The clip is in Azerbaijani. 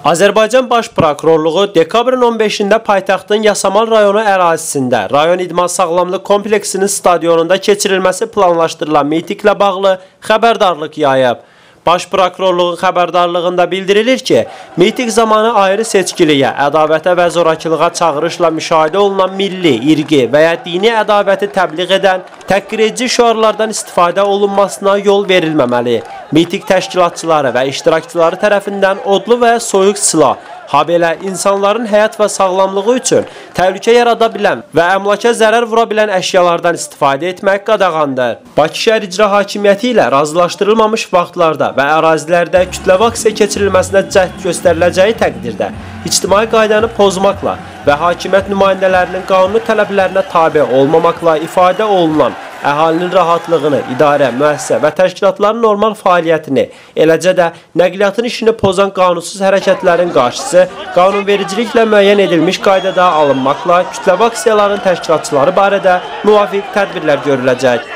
Azərbaycan Baş Prokurorluğu dekabrın 15-də paytaxtın Yasamal rayonu ərazisində rayon idman sağlamlıq kompleksinin stadionunda keçirilməsi planlaşdırılan mitinglə bağlı xəbərdarlıq yayıb. Baş Prokurorluğun xəbərdarlığında bildirilir ki, miting zamanı ayrı seçkiliyə, ədavətə və zorakılığa çağırışla müşahidə olunan milli, irqi və ya dini ədabəti təbliğ edən təhqiredici şüarlardan istifadə olunmasına yol verilməməli. Miting təşkilatçıları və iştirakçıları tərəfindən odlu və soyuq silah, habelə insanların həyat və sağlamlığı üçün təhlükə yarada bilən və əmlaka zərər vura bilən əşyalardan istifadə etmək qadağandır. Bakı Şəhər İcra Hakimiyyəti ilə razılaşdırılmamış vaxtlarda və ərazilərdə kütləvi aksiya keçirilməsinə cəhd göstəriləcəyi təqdirdə ictimai qaydanı pozmaqla və hakimiyyət nümayəndələrinin qanuni tələblərinə tabe olmamaqla ifadə olunan əhalinin rahatlığını, idarə, müəssisə və təşkilatların normal fəaliyyətini, eləcə də nəqliyyatın işini pozan qanunsuz hərəkətlərin qarşısı qanunvericiliklə müəyyən edilmiş qaydada alınmaqla kütləvi aksiyaların təşkilatçıları barədə müvafiq tədbirlər görüləcək.